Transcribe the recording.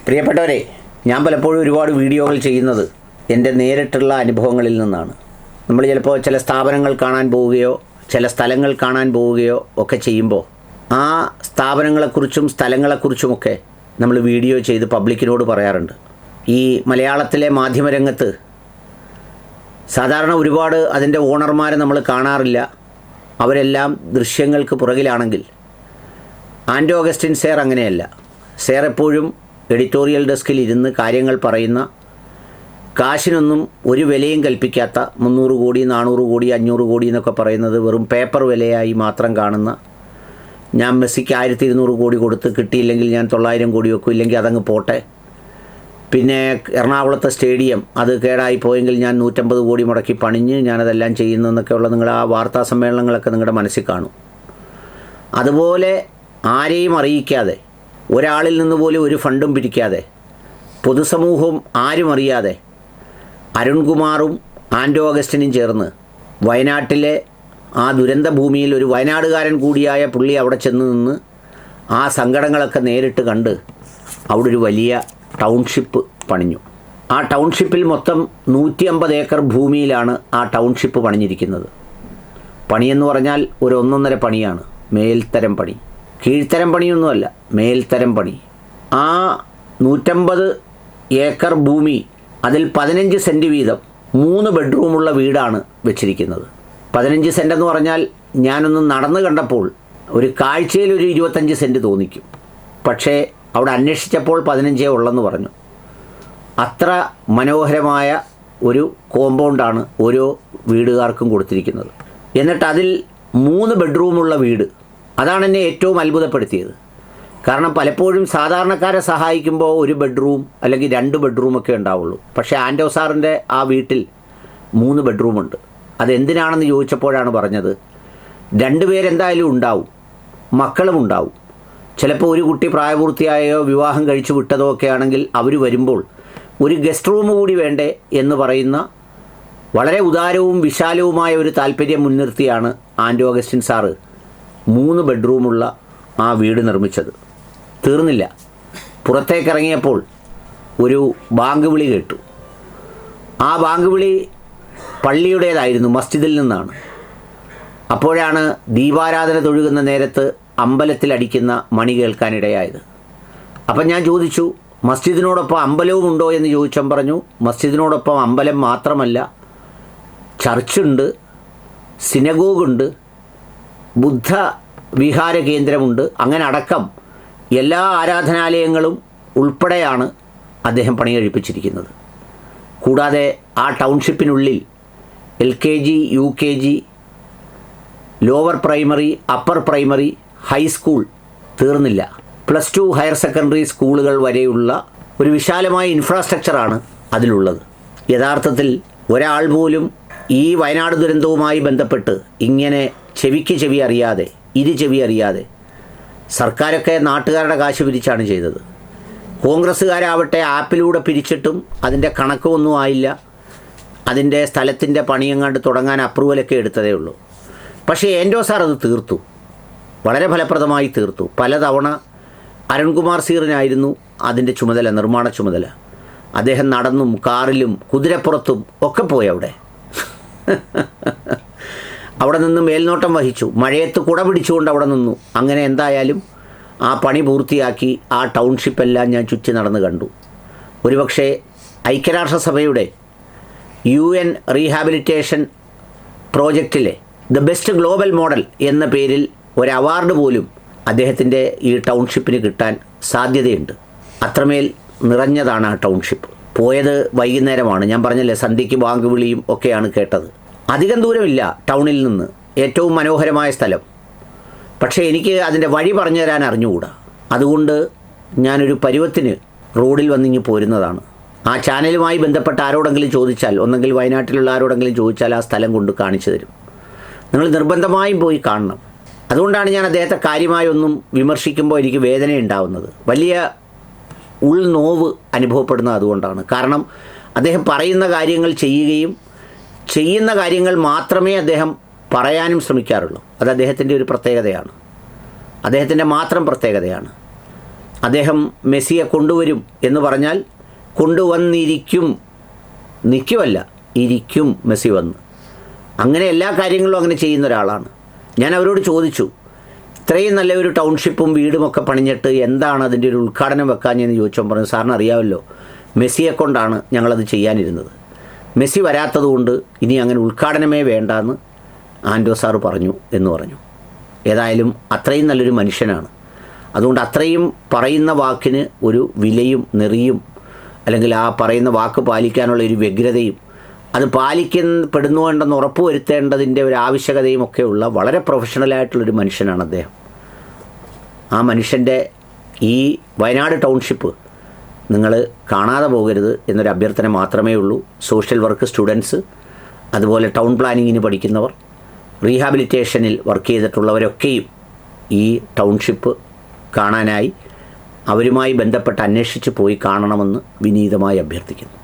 പ്രിയപ്പെട്ടവരെ, ഞാൻ പലപ്പോഴും ഒരുപാട് വീഡിയോകൾ ചെയ്യുന്നത് എൻ്റെ നേരിട്ടുള്ള അനുഭവങ്ങളിൽ നിന്നാണ്. നമ്മൾ ചിലപ്പോൾ ചില സ്ഥാപനങ്ങൾ കാണാൻ പോവുകയോ ചില സ്ഥലങ്ങൾ കാണാൻ പോവുകയോ ഒക്കെ ചെയ്യുമ്പോൾ ആ സ്ഥാപനങ്ങളെക്കുറിച്ചും സ്ഥലങ്ങളെക്കുറിച്ചുമൊക്കെ നമ്മൾ വീഡിയോ ചെയ്ത് പബ്ലിക്കിനോട് പറയാറുണ്ട്. ഈ മലയാളത്തിലെ മാധ്യമരംഗത്ത് സാധാരണ ഒരുപാട് അതിൻ്റെ ഓണർമാരെ നമ്മൾ കാണാറില്ല. അവരെല്ലാം ദൃശ്യങ്ങൾക്ക് പുറകിലാണെങ്കിൽ ആൻഡോ അഗസ്റ്റിൻ സാർ അങ്ങനെയല്ല. സാർ എപ്പോഴും എഡിറ്റോറിയൽ ഡെസ്കിൽ ഇരുന്ന് കാര്യങ്ങൾ പറയുന്ന, കാശിനൊന്നും ഒരു വിലയും കൽപ്പിക്കാത്ത, 300 കോടി 400 കോടി 500 കോടി എന്നൊക്കെ പറയുന്നത് വെറും പേപ്പർ വിലയായി മാത്രം കാണുന്ന, ഞാൻ മെസ്സിക്ക് 1200 കോടി കൊടുത്ത് കിട്ടിയില്ലെങ്കിൽ ഞാൻ 900 കോടി വെക്കും, ഇല്ലെങ്കിൽ അതങ്ങ് പോട്ടെ, പിന്നെ എറണാകുളത്തെ സ്റ്റേഡിയം അത് കേടായി പോയെങ്കിൽ ഞാൻ 150 കോടി മുടക്കി പണിഞ്ഞ് ഞാനതെല്ലാം ചെയ്യുന്നതെന്നൊക്കെയുള്ള നിങ്ങളുടെ ആ വാർത്താ സമ്മേളനങ്ങളൊക്കെ നിങ്ങളുടെ മനസ്സിൽ കാണും. അതുപോലെ ആരെയും അറിയിക്കാതെ, ഒരാളിൽ നിന്ന് പോലും ഒരു ഫണ്ടും പിരിക്കാതെ, പൊതുസമൂഹവും ആരും അറിയാതെ അരുൺകുമാറും ആൻഡോ അഗസ്റ്റിനും ചേർന്ന് വയനാട്ടിലെ ആ ദുരന്ത ഭൂമിയിൽ ഒരു വയനാടുകാരൻ കൂടിയായ പുള്ളി അവിടെ ചെന്ന് നിന്ന് ആ സങ്കടങ്ങളൊക്കെ നേരിട്ട് കണ്ട് അവിടെ ഒരു വലിയ ടൗൺഷിപ്പ് പണിഞ്ഞു. ആ ടൗൺഷിപ്പിൽ മൊത്തം 150 ഏക്കർ ഭൂമിയിലാണ് ആ ടൗൺഷിപ്പ് പണിഞ്ഞിരിക്കുന്നത്. പണിയെന്ന് പറഞ്ഞാൽ ഒരു 1.5 പണിയാണ്, മേൽത്തരം പണി. കീഴ്ത്തരം പണിയൊന്നുമല്ല, മേൽത്തരം പണി. ആ 150 ഏക്കർ ഭൂമി, അതിൽ 15 സെൻറ്റ് വീതം 3 ബെഡ്റൂമുള്ള വീടാണ് വെച്ചിരിക്കുന്നത്. 15 സെൻറ്റ് എന്ന് പറഞ്ഞാൽ ഞാനൊന്ന് നടന്ന് കണ്ടപ്പോൾ ഒരു കാഴ്ചയിൽ ഒരു 25 സെൻറ്റ് തോന്നിക്കും. പക്ഷേ അവിടെ അന്വേഷിച്ചപ്പോൾ 15 ഉള്ളെന്ന് പറഞ്ഞു. അത്ര മനോഹരമായ ഒരു കോമ്പൗണ്ടാണ് ഓരോ വീടുകാർക്കും കൊടുത്തിരിക്കുന്നത്. എന്നിട്ട് അതിൽ 3 ബെഡ്റൂമുള്ള വീട്, അതാണ് എന്നെ ഏറ്റവും അത്ഭുതപ്പെടുത്തിയത്. കാരണം പലപ്പോഴും സാധാരണക്കാരെ സഹായിക്കുമ്പോൾ 1 ബെഡ്റൂം അല്ലെങ്കിൽ 2 ബെഡ്റൂമൊക്കെ ഉണ്ടാവുള്ളൂ. പക്ഷേ ആൻഡോ സാറിൻ്റെ ആ വീട്ടിൽ 3 ബെഡ്റൂമുണ്ട്. അതെന്തിനാണെന്ന് ചോദിച്ചപ്പോഴാണ് പറഞ്ഞത്, 2 പേരെന്തായാലും ഉണ്ടാവും, മക്കളും ഉണ്ടാവും. ചിലപ്പോൾ ഒരു കുട്ടി പ്രായപൂർത്തിയായോ വിവാഹം കഴിച്ചു വിട്ടതോ ഒക്കെ ആണെങ്കിൽ അവർ വരുമ്പോൾ ഒരു ഗസ്റ്റ് റൂം കൂടി വേണ്ടേ എന്ന് പറയുന്ന വളരെ ഉദാരവും വിശാലവുമായ ഒരു താല്പര്യം മുൻനിർത്തിയാണ് ആൻഡോ അഗസ്റ്റിൻ സാറ് 3 ബെഡ്റൂമുള്ള ആ വീട് നിർമ്മിച്ചത്. തീർന്നില്ല, പുറത്തേക്കിറങ്ങിയപ്പോൾ ഒരു ബാങ്ക് വിളി കേട്ടു. ആ ബാങ്ക് വിളി പള്ളിയുടേതായിരുന്നു, മസ്ജിദിൽ നിന്നാണ്. അപ്പോഴാണ് ദീപാരാധന തൊഴുകുന്ന നേരത്ത് അമ്പലത്തിലടിക്കുന്ന മണി കേൾക്കാനിടയായത്. അപ്പം ഞാൻ ചോദിച്ചു, മസ്ജിദിനോടൊപ്പം അമ്പലവും ഉണ്ടോ എന്ന് ചോദിച്ചാൽ പറഞ്ഞു, മസ്ജിദിനോടൊപ്പം അമ്പലം മാത്രമല്ല, ചർച്ചുണ്ട്, സിനഗോഗുണ്ട്, ബുദ്ധ വിഹാര കേന്ദ്രമുണ്ട്, അങ്ങനെ അടക്കം എല്ലാ ആരാധനാലയങ്ങളും ഉൾപ്പെടെയാണ് അദ്ദേഹം പണി കഴിപ്പിച്ചിരിക്കുന്നത്. കൂടാതെ ആ ടൗൺഷിപ്പിനുള്ളിൽ LKG, UKG, lower primary, upper primary, high school, തീർന്നില്ല, +2 ഹയർ സെക്കൻഡറി സ്കൂളുകൾ വരെയുള്ള ഒരു വിശാലമായ ഇൻഫ്രാസ്ട്രക്ചറാണ് അതിലുള്ളത്. യഥാർത്ഥത്തിൽ ഒരാൾ പോലും ഈ വയനാട് ദുരന്തവുമായി ബന്ധപ്പെട്ട് ഇങ്ങനെ ചെവിക്ക് ചെവി അറിയാതെ, ചെവി അറിയാതെ, സർക്കാരൊക്കെ നാട്ടുകാരുടെ കാശ് പിരിച്ചാണ് ചെയ്തത്. കോൺഗ്രസ്സുകാരാവട്ടെ ആപ്പിലൂടെ പിരിച്ചിട്ടും അതിൻ്റെ കണക്കൊന്നും ആയില്ല. അതിൻ്റെ സ്ഥലത്തിൻ്റെ പണിയെങ്ങാണ്ട് തുടങ്ങാൻ അപ്രൂവലൊക്കെ എടുത്തതേ ഉള്ളൂ. പക്ഷേ ആൻഡോ സാർ അത് തീർത്തു, വളരെ ഫലപ്രദമായി തീർത്തു. പലതവണ അരുൺകുമാർ സീറിനായിരുന്നു അതിൻ്റെ ചുമതല, നിർമ്മാണ ചുമതല. അദ്ദേഹം നടന്നും കാറിലും കുതിരപ്പുറത്തും ഒക്കെ പോയി അവിടെ നിന്ന് മേൽനോട്ടം വഹിച്ചു. മഴയത്ത് കുട പിടിച്ചുകൊണ്ട് അവിടെ നിന്നു. അങ്ങനെ എന്തായാലും ആ പണി പൂർത്തിയാക്കി ആ ടൗൺഷിപ്പെല്ലാം ഞാൻ ചുറ്റി നടന്ന് കണ്ടു. ഒരുപക്ഷെ ഐക്യരാഷ്ട്രസഭയുടെ UN റീഹാബിലിറ്റേഷൻ പ്രോജക്റ്റിലെ ദ ബെസ്റ്റ് ഗ്ലോബൽ മോഡൽ എന്ന പേരിൽ ഒരു അവാർഡ് പോലും അദ്ദേഹത്തിൻ്റെ ഈ ടൗൺഷിപ്പിന് കിട്ടാൻ സാധ്യതയുണ്ട്. അത്രമേൽ നിറഞ്ഞതാണ് ആ ടൗൺഷിപ്പ്. പോയത് വൈകുന്നേരമാണ്, ഞാൻ പറഞ്ഞല്ലേ, സന്ധ്യയ്ക്ക് ബാങ്ക് വിളിയും ഒക്കെയാണ് കേട്ടത്. അധികം ദൂരമില്ല ടൗണിൽ നിന്ന്, ഏറ്റവും മനോഹരമായ സ്ഥലം. പക്ഷേ എനിക്ക് അതിൻ്റെ വഴി പറഞ്ഞു തരാൻ അറിഞ്ഞുകൂടാ. അതുകൊണ്ട് ഞാനൊരു പരുവത്തിന് റോഡിൽ വന്നിങ്ങ് പോരുന്നതാണ്. ആ ചാനലുമായി ബന്ധപ്പെട്ട ആരോടെങ്കിലും ചോദിച്ചാൽ, ഒന്നെങ്കിൽ വയനാട്ടിലുള്ള ആരോടെങ്കിലും ചോദിച്ചാൽ ആ സ്ഥലം കൊണ്ട് കാണിച്ചു തരും. നിങ്ങൾ നിർബന്ധമായും പോയി കാണണം. അതുകൊണ്ടാണ് ഞാൻ അദ്ദേഹത്തെ കാര്യമായൊന്നും വിമർശിക്കുമ്പോൾ എനിക്ക് വേദന ഉണ്ടാവുന്നത്, വലിയ ഉൾനോവ് അനുഭവപ്പെടുന്നത് അതുകൊണ്ടാണ്. കാരണം അദ്ദേഹം പറയുന്ന കാര്യങ്ങൾ ചെയ്യുകയും ചെയ്യുന്ന കാര്യങ്ങൾ മാത്രമേ അദ്ദേഹം പറയാനും ശ്രമിക്കാറുള്ളൂ. അത് അദ്ദേഹത്തിൻ്റെ ഒരു പ്രത്യേകതയാണ്, അദ്ദേഹത്തിൻ്റെ മാത്രം പ്രത്യേകതയാണ്. അദ്ദേഹം മെസ്സിയെ കൊണ്ടുവരും എന്ന് പറഞ്ഞാൽ കൊണ്ടുവന്നിരിക്കും, നിൽക്കുമല്ല, ഇരിക്കും മെസ്സി വന്ന്. അങ്ങനെ എല്ലാ കാര്യങ്ങളും അങ്ങനെ ചെയ്യുന്ന ഒരാളാണ്. ഞാൻ അവരോട് ചോദിച്ചു, ഇത്രയും നല്ല ഒരു ടൗൺഷിപ്പും വീടുമൊക്കെ പണിഞ്ഞിട്ട് എന്താണ് അതിൻ്റെ ഒരു ഉദ്ഘാടനം വെക്കാഞ്ഞെന്ന് ചോദിച്ചപ്പോൾ പറഞ്ഞു, സാറിന് അറിയാമല്ലോ, മെസ്സിയെ കൊണ്ടാണ് ഞങ്ങളത് ചെയ്യാനിരുന്നത്. മെസ്സി വരാത്തതുകൊണ്ട് ഇനി അങ്ങനെ ഉദ്ഘാടനമേ വേണ്ടാന്ന് ആൻഡോ സാറ് പറഞ്ഞു എന്ന് പറഞ്ഞു. ഏതായാലും അത്രയും നല്ലൊരു മനുഷ്യനാണ്. അതുകൊണ്ട് അത്രയും പറയുന്ന വാക്കിന് ഒരു വിലയും നെറിയും, അല്ലെങ്കിൽ ആ പറയുന്ന വാക്ക് പാലിക്കാനുള്ള ഒരു വ്യഗ്രതയും, അത് പാലിക്കപ്പെടുന്നുണ്ടെന്ന് ഉറപ്പ് വരുത്തേണ്ടതിൻ്റെ ഒരു ആവശ്യകതയും ഒക്കെയുള്ള വളരെ പ്രൊഫഷണലായിട്ടുള്ളൊരു മനുഷ്യനാണ് അദ്ദേഹം. ആ മനുഷ്യൻ്റെ ഈ വയനാട് ടൗൺഷിപ്പ് നിങ്ങൾ കാണാതെ പോകരുത് എന്നൊരു അഭ്യർത്ഥന മാത്രമേ ഉള്ളൂ. സോഷ്യൽ വർക്ക് സ്റ്റുഡൻസ്, അതുപോലെ ടൗൺ പ്ലാനിങ്ങിന് പഠിക്കുന്നവർ, റീഹാബിലിറ്റേഷനിൽ വർക്ക് ചെയ്തിട്ടുള്ളവരൊക്കെയും ഈ ടൗൺഷിപ്പ് കാണാനായി അവരുമായി ബന്ധപ്പെട്ട് അന്വേഷിച്ച് പോയി കാണണമെന്ന് വിനീതമായി അഭ്യർത്ഥിക്കുന്നു.